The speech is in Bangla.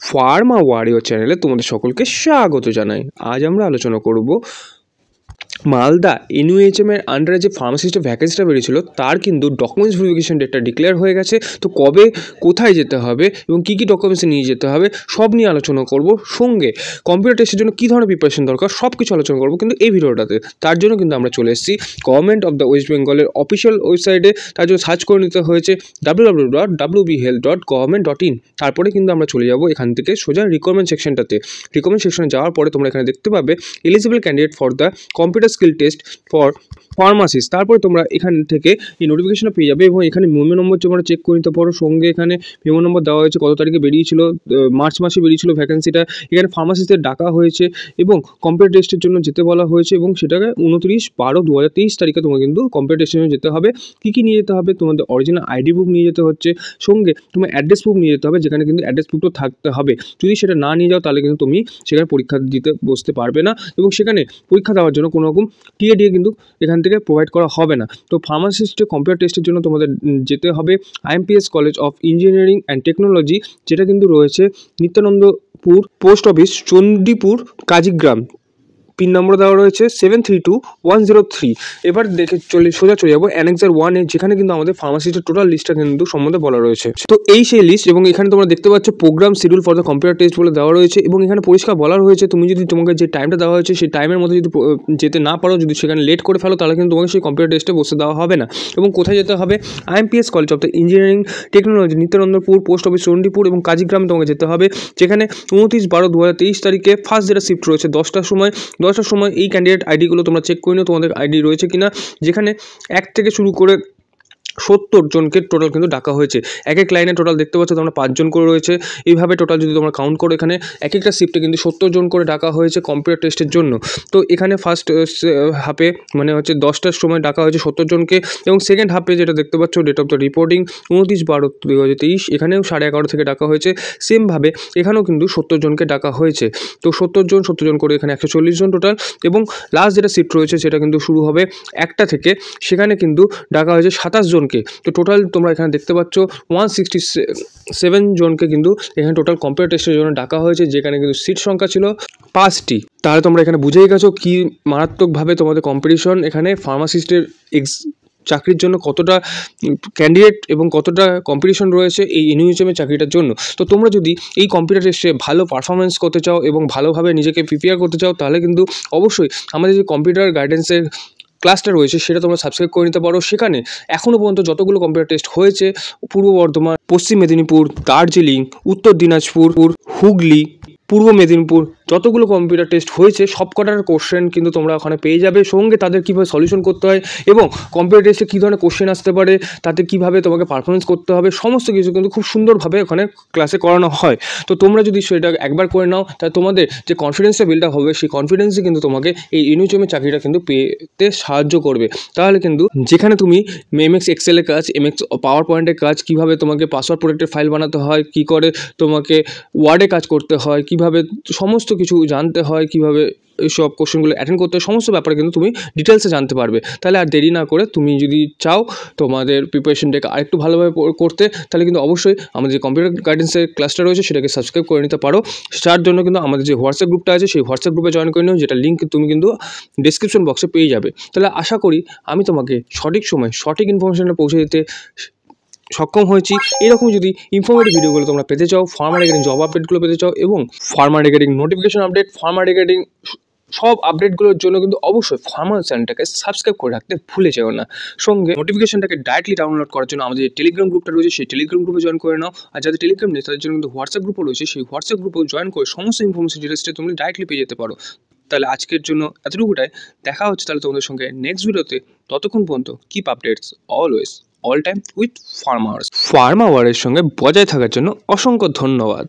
ফার্মা ওয়ারিয়র চ্যানেলে তোমাদের সকলকে স্বাগত জানাই। আজ আমরা আলোচনা করব মালদা এনইউএইচএম এর আন্ডারে যে ফার্মাসিস্টের ভ্যাকেন্সিটা বেরিয়েছিল তার কিন্তু ডকুমেন্টস ভেরিফিকেশন ডেটটা ডিক্লেয়ার হয়ে গেছে। তো কবে কোথায় যেতে হবে এবং কী কী ডকুমেন্টস নিয়ে যেতে হবে সব নিয়ে আলোচনা করব। সঙ্গে কম্পিউটার টেস্টের জন্য কী ধরনের প্রিপারেশন দরকার সব কিছু আলোচনা করবো কিন্তু এই ভিডিওটাতে। তার জন্য কিন্তু আমরা চলে এসেছি গভর্নমেন্ট অফ দ্য ওয়েস্ট বেঙ্গলের অফিসিয়াল ওয়েবসাইটে। তার জন্য সার্চ করে নিতে হয়েছে www.wbhealth.government.in। তারপরে কিন্তু আমরা চলে যাব এখান থেকে সোজা রিকোয়ারমেন্ট সেকশনটাতে। রিকোয়ারমেন্ট সেকশনে যাওয়ার পরে তোমরা এখানে দেখতে পাবে eligible candidate for the computer skill test for pharmacist. তারপরে তোমরা এখান থেকে এই নোটিফিকেশনটা পেয়ে যাবে এবং এখানে মেমো নম্বর তোমরা চেক করে নিতে পারো। সঙ্গে এখানে মেমো নম্বর দেওয়া হয়েছে কত তারিখে বেরিয়েছিল, মার্চ মাসে বেরিয়েছিল ভ্যাকেন্সিটা। এখানে ফার্মাসিস্টদের ডাকা হয়েছে এবং কম্পিউটার টেস্টের জন্য যেতে বলা হয়েছে এবং সেটাকে 29/12/2023 তারিখে তোমার কিন্তু কম্পিউটার টেস্টের জন্য যেতে হবে। কী কী নিয়ে যেতে হবে? তোমাদের অরিজিনাল আইডি বুক নিয়ে যেতে হচ্ছে, সঙ্গে তোমার অ্যাড্রেস বুক নিয়ে যেতে হবে, যেখানে কিন্তু অ্যাড্রেস বুকটা থাকতে হবে। যদি সেটা না নিয়ে যাও তাহলে কিন্তু তুমি সেখানে পরীক্ষা দিতে বসতে পারবে না এবং সেখানে পরীক্ষা দেওয়ার জন্য কোনো রকম টিএ কিন্তু এখান থেকে প্রোভাইড করা হবে না। তো ফার্মাসিস্টের কম্পিউটার টেস্টের জন্য তোমাদের যেতে হবে IMPS college of engineering and technology, যেটা কিন্তু রয়েছে Nityanandapur post office, Chandipur, Kazigram. Pin number দেওয়া রয়েছে 732103। এবার দেখে সোজা চলে যাবো অ্যানেক্সার 1-এ, যেখানে কিন্তু আমাদের ফার্মাসিস্টের টোটাল লিস্টটা কিন্তু সম্বন্ধে বলা রয়েছে। তো এই সেই লিস্ট এবং এখানে তোমরা দেখতে পাচ্ছ program schedule for the computer test বলে দেওয়া রয়েছে এবং এখানে পরিষ্কার বলা রয়েছে তুমি যদি তোমাকে যে টাইমটা দেওয়া হয়েছে সেই টাইমের মধ্যে যদি যেতে না পারো, যদি সেখানে লেট করে ফেলো তাহলে কিন্তু তোমাকে সেই কম্পিউটার টেস্টে বসে দেওয়া হবে না। এবং কোথায় যেতে হবে? IMPS college of the engineering technology, Nityanandapur post office, Chandipur এবং কাজীগ্রামে তোমাকে যেতে হবে। যেখানে 29/12/2023 তারিখে ফার্স্ট যেটা শিফট রয়েছে 10টার সময় এই ক্যান্ডিডেট আইডিগুলো তোমরা চেক করে নিও তোমাদের আইডি রয়েছে কিনা। যেখানে 1 থেকে শুরু করে 70 জনকে টোটাল কিন্তু ডাকা হয়েছে। এক এক লাইনে টোটাল দেখতে পাচ্ছ তোমরা 5 জন করে রয়েছে। এইভাবে টোটাল যদি তোমরা কাউন্ট করো এখানে এক একটা শিফটে কিন্তু 70 জন করে ডাকা হয়েছে কম্পিউটার টেস্টের জন্য। তো এখানে ফার্স্ট হাফে মানে হচ্ছে 10টার সময় ডাকা হয়েছে 70 জনকে এবং সেকেন্ড হাফে যেটা দেখতে পাচ্ছ ডেট অফ দ্য রিপোর্টিং 29/12/2023, এখানেও 11:30 থেকে ডাকা হয়েছে। সেমভাবে এখানেও কিন্তু 70 জনকে ডাকা হয়েছে। তো 70 জন করে এখানে 140 জন টোটাল। এবং লাস্ট যেটা শিফট রয়েছে সেটা কিন্তু শুরু হবে 1টা থেকে, সেখানে কিন্তু ডাকা হয়েছে 27 জনকে। তো টোটাল তোমরা এখানে দেখতে পাচ্ছ 167 জনকে কিন্তু এখানে টোটাল কম্পিউটার টেস্টের জন্য ডাকা হয়েছে, যেখানে কিন্তু সিট সংখ্যা ছিল 5টি। তাহলে তোমরা এখানে বুঝেই গেছো কি মারাত্মকভাবে তোমাদের কম্পিটিশন এখানে ফার্মাসিস্টের চাকরির জন্য, কতটা ক্যান্ডিডেট এবং কতটা কম্পিটিশন রয়েছে এই এনইউএইচএমের চাকরিটার জন্য। তো তোমরা যদি এই কম্পিউটার টেস্টে ভালো পারফরমেন্স করতে চাও এবং ভালোভাবে নিজেকে প্রিপেয়ার করতে চাও তাহলে কিন্তু অবশ্যই আমাদের যে কম্পিউটার গাইডেন্সের ক্লাসটা রয়েছে সেটা তোমরা সাবস্ক্রাইব করে নিতে পারো। সেখানে এখনও পর্যন্ত যতগুলো কম্পিউটার টেস্ট হয়েছে পূর্ব বর্ধমান, পশ্চিম মেদিনীপুর, দার্জিলিং, উত্তর দিনাজপুর, হুগলি, পূর্ব মেদিনীপুর, যতগুলো কম্পিউটার টেস্ট হয়েছে সবকটার কোশ্চেন কিন্তু তোমরা ওখানে পেয়ে যাবে। সঙ্গে তাদের কীভাবে সলিউশন করতে হয় এবং কম্পিউটার টেস্টে কী ধরনের কোশ্চেন আসতে পারে, তাতে কীভাবে তোমাকে পারফরমেন্স করতে হবে, সমস্ত কিছু কিন্তু খুব সুন্দরভাবে ওখানে ক্লাসে করানো হয়। তো তোমরা যদি সেটা একবার করে নাও তাহলে তোমাদের যে কনফিডেন্সটা বিল্ড আপ হবে সেই কনফিডেন্সই কিন্তু তোমাকে এই এনইউএইচএমের চাকরিটা কিন্তু পেতে সাহায্য করবে। তাহলে কিন্তু যেখানে তুমি MS এক্সেলের কাজ, MS পাওয়ার পয়েন্টের কাজ, কীভাবে তোমাকে পাসওয়ার্ড প্রোটেক্টেড ফাইল বানাতে হয়, কী করে তোমাকে ওয়ার্ডে কাজ করতে হয়, কীভাবে সমস্ত কিছু জানতে হয়, কীভাবে এইসব কোশ্চেনগুলো অ্যাটেন্ড করতে হয়, সমস্ত ব্যাপারে কিন্তু তুমি ডিটেলসে জানতে পারবে। তাহলে আর দেরি না করে তুমি যদি চাও তোমাদের প্রিপারেশনটাকে আরেকটু ভালোভাবে করতে তাহলে কিন্তু অবশ্যই আমাদের যে কম্পিউটার গাইডেন্সের ক্লাসটা রয়েছে সেটাকে সাবস্ক্রাইব করে নিতে পারো। তার জন্য কিন্তু আমাদের যে হোয়াটসঅ্যাপ গ্রুপটা আছে সেই হোয়াটসঅ্যাপ গ্রুপে জয়েন করে নিও, যেটা লিঙ্ক তুমি কিন্তু ডিসক্রিপশন বক্সে পেয়ে যাবে। তাহলে আশা করি আমি তোমাকে সঠিক সময় সঠিক ইনফরমেশনটা পৌঁছে দিতে সক্ষম হয়েছি। এরকম যদি ইনফরমেটিভ ভিডিওগুলো তোমরা পেতে চাও, ফার্মার রিগার্ডিং জব আপডেটগুলো পেতে চাও এবং farmer regarding notification update, farmer regarding সব আপডেটগুলোর জন্য কিন্তু অবশ্যই ফার্মার চ্যানেলটাকে সাবস্ক্রাইব করে রাখতে ভুলে যেও না। সঙ্গে নোটিফিকেশনটাকে ডাইরেক্টলি ডাউনলোড করার জন্য আমাদের যে টেলিগ্রাম গ্রুপটা রয়েছে সেই টেলিগ্রাম গ্রুপে জয়েন করে নাও। আর যাদের টেলিগ্রাম নেই তাদের জন্য কিন্তু হোয়াটসঅ্যাপ গ্রুপও রয়েছে, সেই হোয়াটসঅ্যাপ গ্রুপেও জয়েন করে সমস্ত ইনফরমেশন ডিটেলসটা তুমি ডাইরেক্টলি পেয়ে যেতে পারো। তাহলে আজকের জন্য এতটুকুটাই, দেখা হচ্ছে তাহলে তোমাদের সঙ্গে নেক্সট ভিডিওতে। ততক্ষণ পর্যন্ত keep updates always all time with pharma ওয়ারের সঙ্গে বজায় থাকার জন্য অসংখ্য ধন্যবাদ।